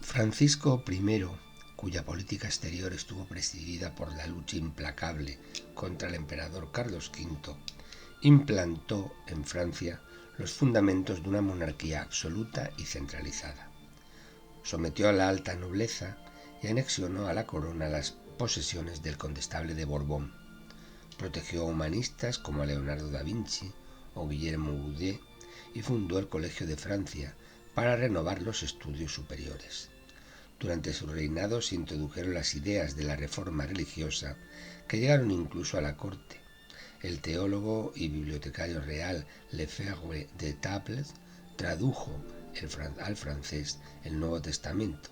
Francisco I, cuya política exterior estuvo presidida por la lucha implacable contra el emperador Carlos V, implantó en Francia los fundamentos de una monarquía absoluta y centralizada. Sometió a la alta nobleza y anexionó a la corona las posesiones del condestable de Borbón. Protegió a humanistas como a Leonardo da Vinci o Guillermo Boudet y fundó el Colegio de Francia para renovar los estudios superiores. Durante su reinado se introdujeron las ideas de la reforma religiosa que llegaron incluso a la corte. El teólogo y bibliotecario real Lefebvre d'Etaples tradujo al francés el Nuevo Testamento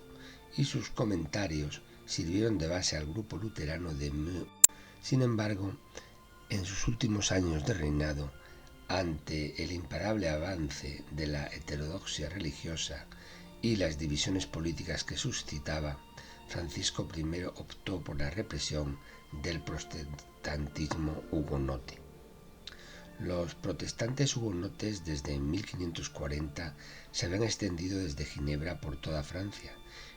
y sus comentarios sirvieron de base al grupo luterano de Meaux. Sin embargo, en sus últimos años de reinado, ante el imparable avance de la heterodoxia religiosa y las divisiones políticas que suscitaba, Francisco I optó por la represión del protestantismo hugonote. Los protestantes hugonotes desde 1540 se habían extendido desde Ginebra por toda Francia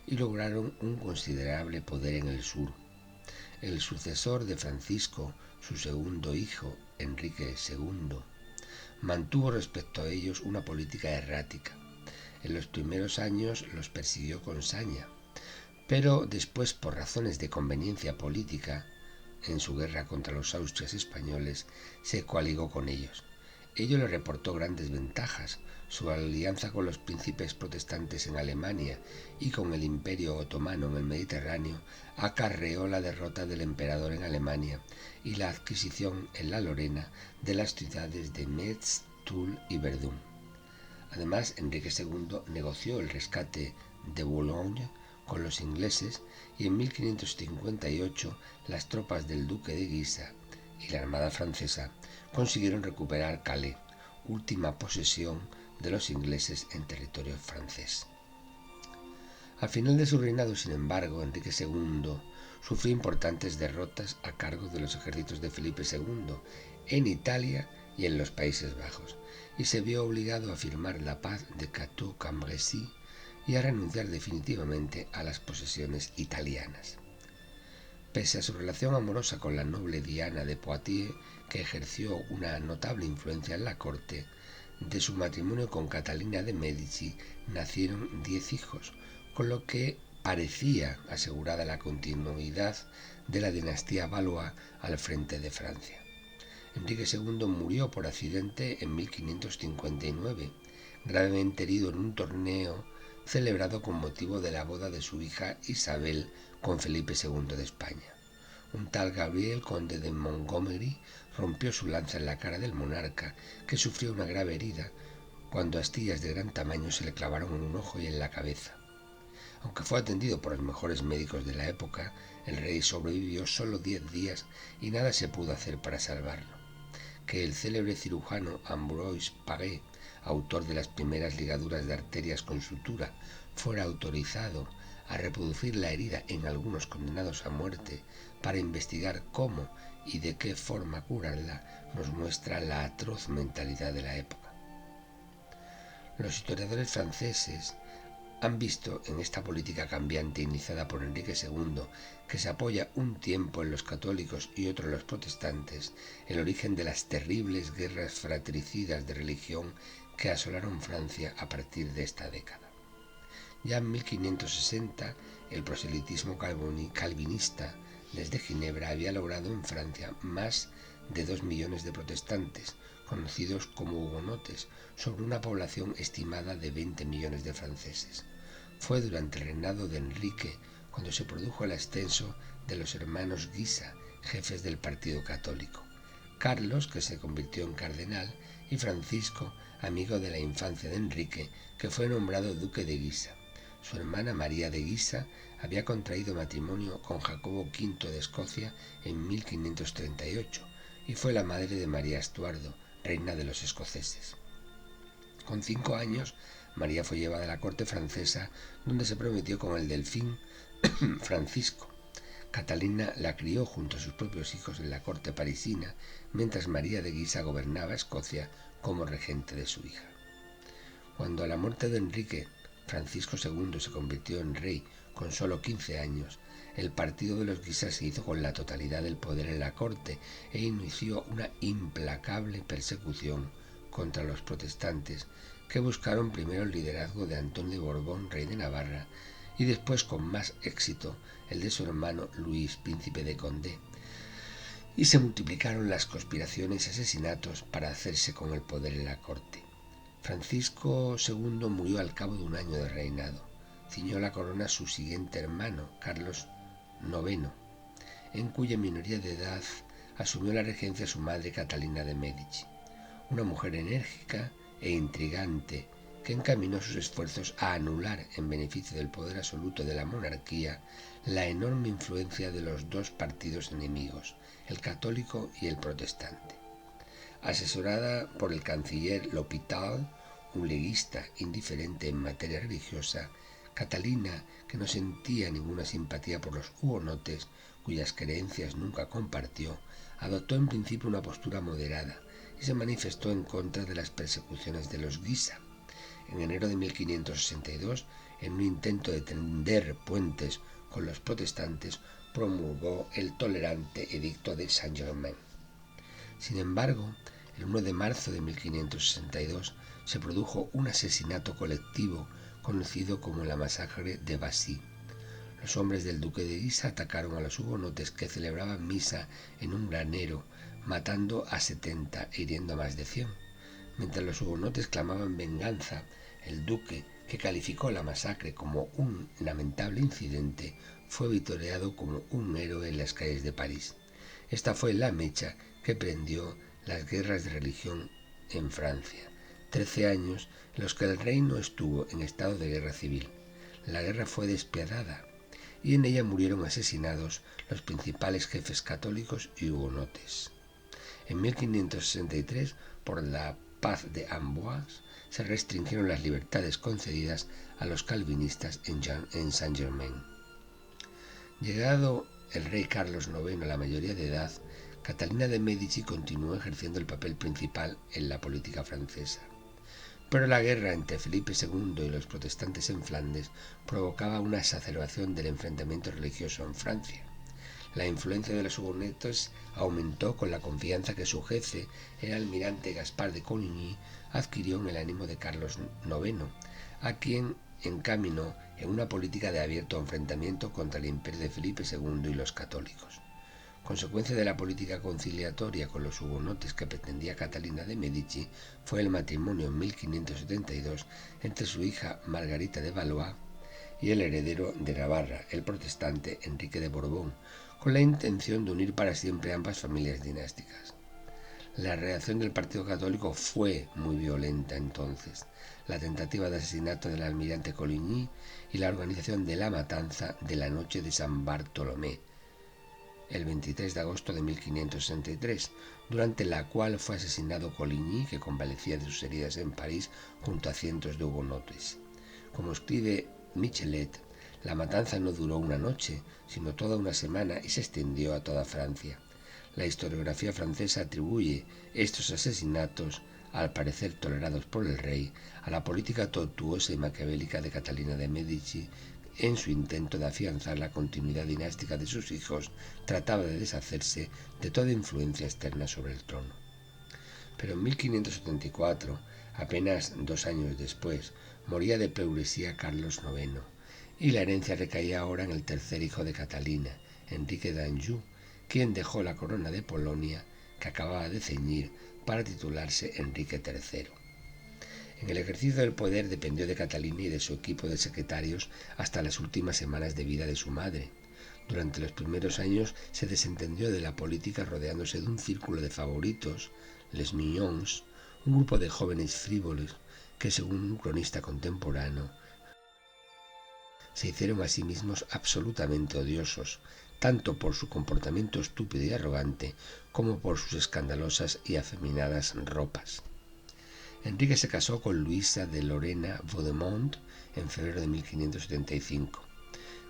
y lograron un considerable poder en el sur. El sucesor de Francisco, su segundo hijo, Enrique II, mantuvo respecto a ellos una política errática. En los primeros años los persiguió con saña, pero después, por razones de conveniencia política, en su guerra contra los Austrias españoles, se coaligó con ellos. Ello le reportó grandes ventajas. Su alianza con los príncipes protestantes en Alemania y con el Imperio Otomano en el Mediterráneo acarreó la derrota del emperador en Alemania y la adquisición en la Lorena de las ciudades de Metz, Toul y Verdún. Además, Enrique II negoció el rescate de Boulogne con los ingleses y en 1558 las tropas del duque de Guisa y la armada francesa consiguieron recuperar Calais, última posesión de los ingleses en territorio francés. Al final de su reinado, sin embargo, Enrique II sufrió importantes derrotas a cargo de los ejércitos de Felipe II en Italia y en los Países Bajos, y se vio obligado a firmar la paz de Cateau-Cambrésis y a renunciar definitivamente a las posesiones italianas. Pese a su relación amorosa con la noble Diana de Poitiers, que ejerció una notable influencia en la corte, de su matrimonio con Catalina de Medici nacieron 10 hijos, con lo que parecía asegurada la continuidad de la dinastía Valois al frente de Francia. Enrique II murió por accidente en 1559, gravemente herido en un torneo celebrado con motivo de la boda de su hija Isabel con Felipe II de España. Un tal Gabriel, conde de Montgomery, rompió su lanza en la cara del monarca, que sufrió una grave herida cuando astillas de gran tamaño se le clavaron en un ojo y en la cabeza. Aunque fue atendido por los mejores médicos de la época, el rey sobrevivió solo 10 días y nada se pudo hacer para salvarlo. Que el célebre cirujano Ambroise Paré, autor de las primeras ligaduras de arterias con sutura, fuera autorizado a reproducir la herida en algunos condenados a muerte para investigar cómo y de qué forma curarla, nos muestra la atroz mentalidad de la época. Los historiadores franceses han visto en esta política cambiante iniciada por Enrique II, que se apoya un tiempo en los católicos y otro en los protestantes, el origen de las terribles guerras fratricidas de religión que asolaron Francia a partir de esta década. Ya en 1560, el proselitismo calvinista desde Ginebra había logrado en Francia más de 2 millones de protestantes, conocidos como hugonotes, sobre una población estimada de 20 millones de franceses. Fue durante el reinado de Enrique cuando se produjo el ascenso de los hermanos Guisa, jefes del partido católico. Carlos, que se convirtió en cardenal, y Francisco, amigo de la infancia de Enrique, que fue nombrado duque de Guisa. Su hermana María de Guisa había contraído matrimonio con Jacobo V de Escocia en 1538 y fue la madre de María Estuardo, reina de los escoceses. Con 5 años, María fue llevada a la corte francesa, donde se prometió con el delfín Francisco. Catalina la crió junto a sus propios hijos en la corte parisina, mientras María de Guisa gobernaba Escocia como regente de su hija. Cuando a la muerte de Enrique, Francisco II se convirtió en rey con solo 15 años, el partido de los Guisa se hizo con la totalidad del poder en la corte e inició una implacable persecución contra los protestantes, que buscaron primero el liderazgo de Antón de Borbón, rey de Navarra, y después, con más éxito, el de su hermano Luis, príncipe de Condé, y se multiplicaron las conspiraciones y asesinatos para hacerse con el poder en la corte. Francisco II murió al cabo de un año de reinado. Ciñó la corona su siguiente hermano, Carlos IX, en cuya minoría de edad asumió la regencia su madre Catalina de Medici, una mujer enérgica e intrigante que encaminó sus esfuerzos a anular, en beneficio del poder absoluto de la monarquía, la enorme influencia de los dos partidos enemigos, el católico y el protestante. Asesorada por el canciller L'Hôpital, un leguista indiferente en materia religiosa, Catalina, que no sentía ninguna simpatía por los hugonotes, cuyas creencias nunca compartió, adoptó en principio una postura moderada y se manifestó en contra de las persecuciones de los Guisa. En enero de 1562, en un intento de tender puentes con los protestantes, promulgó el tolerante Edicto de Saint-Germain. Sin embargo, el 1 de marzo de 1562 se produjo un asesinato colectivo conocido como la masacre de Vassy. Los hombres del duque de Guisa atacaron a los hugonotes que celebraban misa en un granero, matando a 70 e hiriendo a más de 100. Mientras los hugonotes clamaban venganza, el duque, que calificó la masacre como un lamentable incidente, fue vitoreado como un héroe en las calles de París. Esta fue la mecha que prendió las guerras de religión en Francia, 13 años en los que el reino estuvo en estado de guerra civil. La guerra fue despiadada y en ella murieron asesinados los principales jefes católicos y hugonotes. En 1563, por la Paz de Amboise, se restringieron las libertades concedidas a los calvinistas en Saint-Germain. Llegado el rey Carlos IX a la mayoría de edad, Catalina de Medici continuó ejerciendo el papel principal en la política francesa. Pero la guerra entre Felipe II y los protestantes en Flandes provocaba una exacerbación del enfrentamiento religioso en Francia. La influencia de los hugonotes aumentó con la confianza que su jefe, el almirante Gaspar de Coligny, adquirió en el ánimo de Carlos IX, a quien encaminó en una política de abierto enfrentamiento contra el imperio de Felipe II y los católicos. Consecuencia de la política conciliatoria con los hugonotes que pretendía Catalina de Medici fue el matrimonio en 1572 entre su hija Margarita de Valois y el heredero de Navarra, el protestante Enrique de Borbón, con la intención de unir para siempre ambas familias dinásticas. La reacción del Partido Católico fue muy violenta entonces. La tentativa de asesinato del almirante Coligny y la organización de la matanza de la noche de San Bartolomé, el 23 de agosto de 1563, durante la cual fue asesinado Coligny, que convalecía de sus heridas en París junto a cientos de hugonotes. Como escribe Michelet, la matanza no duró una noche, sino toda una semana y se extendió a toda Francia. La historiografía francesa atribuye estos asesinatos, al parecer tolerados por el rey, a la política tortuosa y maquiavélica de Catalina de Medici. En su intento de afianzar la continuidad dinástica de sus hijos, trataba de deshacerse de toda influencia externa sobre el trono. Pero en 1574, apenas 2 años después, moría de pleuresía Carlos IX, y la herencia recaía ahora en el tercer hijo de Catalina, Enrique d'Anjou, quien dejó la corona de Polonia, que acababa de ceñir, para titularse Enrique III. En el ejercicio del poder dependió de Catalina y de su equipo de secretarios hasta las últimas semanas de vida de su madre. Durante los primeros años se desentendió de la política rodeándose de un círculo de favoritos, les Mignons, un grupo de jóvenes frívolos que, según un cronista contemporáneo, se hicieron a sí mismos absolutamente odiosos, tanto por su comportamiento estúpido y arrogante como por sus escandalosas y afeminadas ropas. Enrique se casó con Luisa de Lorena-Vaudemont en febrero de 1575.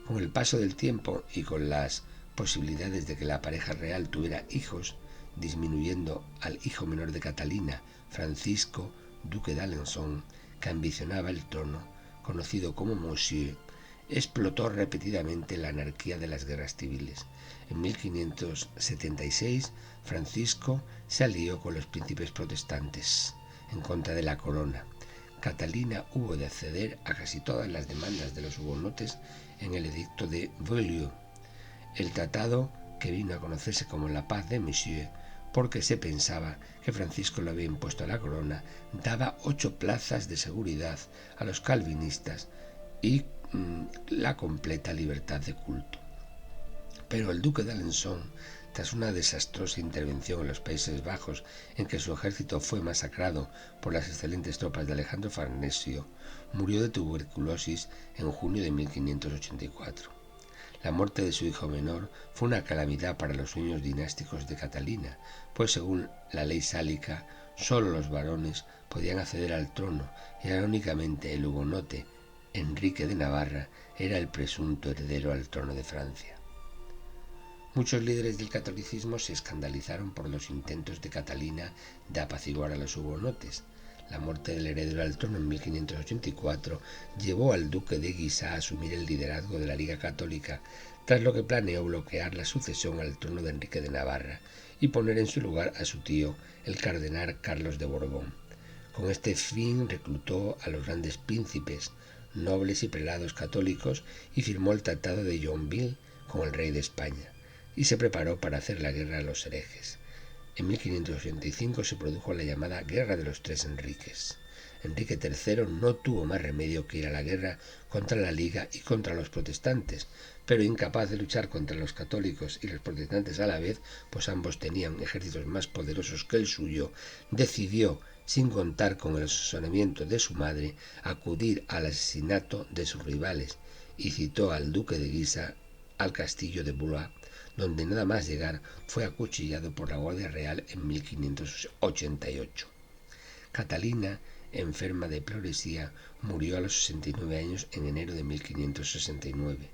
Con el paso del tiempo y con las posibilidades de que la pareja real tuviera hijos, disminuyendo al hijo menor de Catalina, Francisco, duque de Alençon, que ambicionaba el trono, conocido como Monsieur, explotó repetidamente la anarquía de las guerras civiles. En 1576, Francisco se alió con los príncipes protestantes en contra de la corona. Catalina hubo de acceder a casi todas las demandas de los hugonotes en el edicto de Beaulieu, el tratado que vino a conocerse como la Paz de Monsieur, porque se pensaba que Francisco lo había impuesto a la corona, daba 8 plazas de seguridad a los calvinistas y la completa libertad de culto. Pero el duque de Alençon, tras una desastrosa intervención en los Países Bajos en que su ejército fue masacrado por las excelentes tropas de Alejandro Farnesio, murió de tuberculosis en junio de 1584. La muerte de su hijo menor fue una calamidad para los sueños dinásticos de Catalina, pues según la ley sálica, solo los varones podían acceder al trono y únicamente el hugonote Enrique de Navarra era el presunto heredero al trono de Francia. Muchos líderes del catolicismo se escandalizaron por los intentos de Catalina de apaciguar a los hugonotes. La muerte del heredero al trono en 1584 llevó al duque de Guisa a asumir el liderazgo de la Liga Católica, tras lo que planeó bloquear la sucesión al trono de Enrique de Navarra y poner en su lugar a su tío, el cardenal Carlos de Borbón. Con este fin reclutó a los grandes príncipes, nobles y prelados católicos y firmó el Tratado de Yonville con el rey de España, y se preparó para hacer la guerra a los herejes. En 1585 se produjo la llamada Guerra de los Tres Enriques. Enrique III no tuvo más remedio que ir a la guerra contra la Liga y contra los protestantes, pero incapaz de luchar contra los católicos y los protestantes a la vez, pues ambos tenían ejércitos más poderosos que el suyo, decidió, sin contar con el asesoramiento de su madre, acudir al asesinato de sus rivales y citó al duque de Guisa al castillo de Blois, donde nada más llegar fue acuchillado por la Guardia Real en 1588. Catalina, enferma de pleuresía, murió a los 69 años en enero de 1569,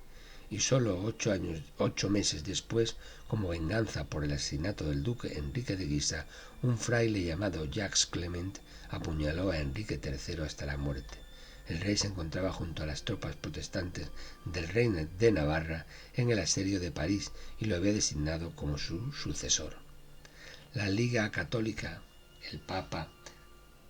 y solo 8 meses después, como venganza por el asesinato del duque Enrique de Guisa, un fraile llamado Jacques Clement apuñaló a Enrique III hasta la muerte. El rey se encontraba junto a las tropas protestantes del rey de Navarra en el asedio de París y lo había designado como su sucesor. La Liga Católica, el Papa,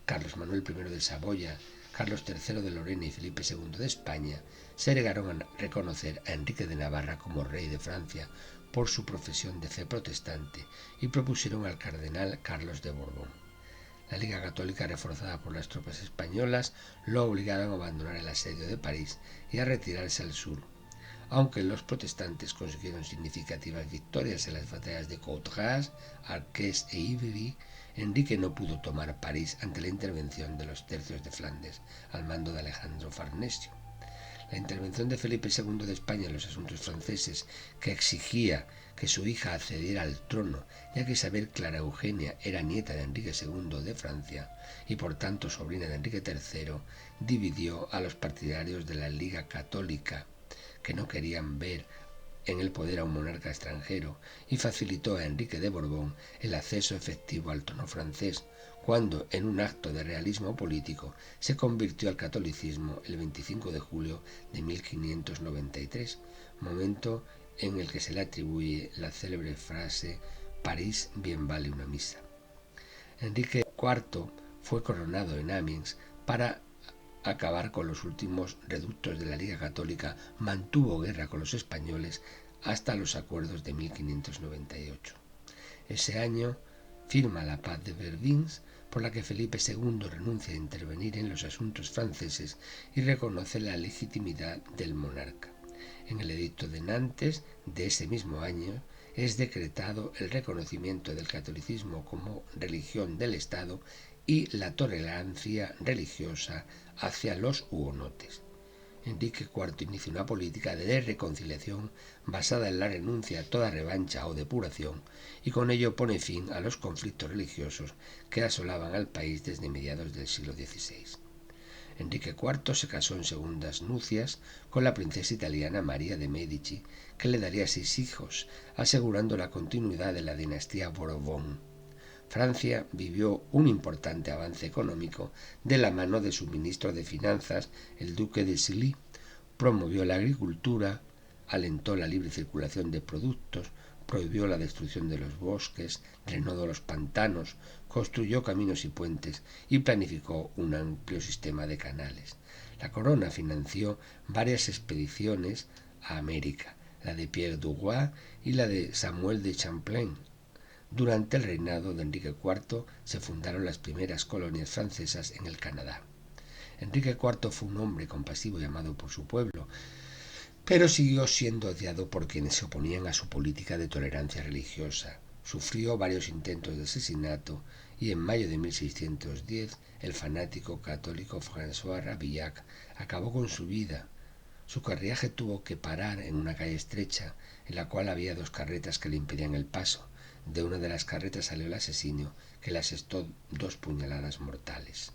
Carlos Manuel I de Saboya, Carlos III de Lorena y Felipe II de España se negaron a reconocer a Enrique de Navarra como rey de Francia por su profesión de fe protestante y propusieron al cardenal Carlos de Borbón. La Liga Católica, reforzada por las tropas españolas, lo obligaron a abandonar el asedio de París y a retirarse al sur. Aunque los protestantes consiguieron significativas victorias en las batallas de Courtras, Arques e Ivry, Enrique no pudo tomar París ante la intervención de los tercios de Flandes, al mando de Alejandro Farnesio. La intervención de Felipe II de España en los asuntos franceses, que exigía que su hija accediera al trono, ya que Isabel Clara Eugenia era nieta de Enrique II de Francia y por tanto sobrina de Enrique III, dividió a los partidarios de la Liga Católica, que no querían ver en el poder a un monarca extranjero, y facilitó a Enrique de Borbón el acceso efectivo al trono francés, cuando, en un acto de realismo político, se convirtió al catolicismo el 25 de julio de 1593, momento en el que se le atribuye la célebre frase «París bien vale una misa». Enrique IV fue coronado en Amiens para acabar con los últimos reductos de la Liga Católica, mantuvo guerra con los españoles hasta los acuerdos de 1598. Ese año firma la Paz de Vervins, por la que Felipe II renuncia a intervenir en los asuntos franceses y reconoce la legitimidad del monarca. En el edicto de Nantes de ese mismo año es decretado el reconocimiento del catolicismo como religión del Estado y la tolerancia religiosa hacia los hugonotes. Enrique IV inicia una política de reconciliación basada en la renuncia a toda revancha o depuración y con ello pone fin a los conflictos religiosos que asolaban al país desde mediados del siglo XVI. Enrique IV se casó en segundas nupcias con la princesa italiana María de Medici, que le daría 6 hijos, asegurando la continuidad de la dinastía Borbón. Francia vivió un importante avance económico de la mano de su ministro de Finanzas, el duque de Sully. Promovió la agricultura, alentó la libre circulación de productos, prohibió la destrucción de los bosques, drenó los pantanos, construyó caminos y puentes y planificó un amplio sistema de canales. La corona financió varias expediciones a América, la de Pierre Duroy y la de Samuel de Champlain. Durante el reinado de Enrique IV se fundaron las primeras colonias francesas en el Canadá. Enrique IV fue un hombre compasivo y amado por su pueblo, pero siguió siendo odiado por quienes se oponían a su política de tolerancia religiosa. Sufrió varios intentos de asesinato y en mayo de 1610 el fanático católico François Rabillac acabó con su vida. Su carruaje tuvo que parar en una calle estrecha en la cual había dos carretas que le impedían el paso. De una de las carretas salió el asesino, que le asestó 2 puñaladas mortales.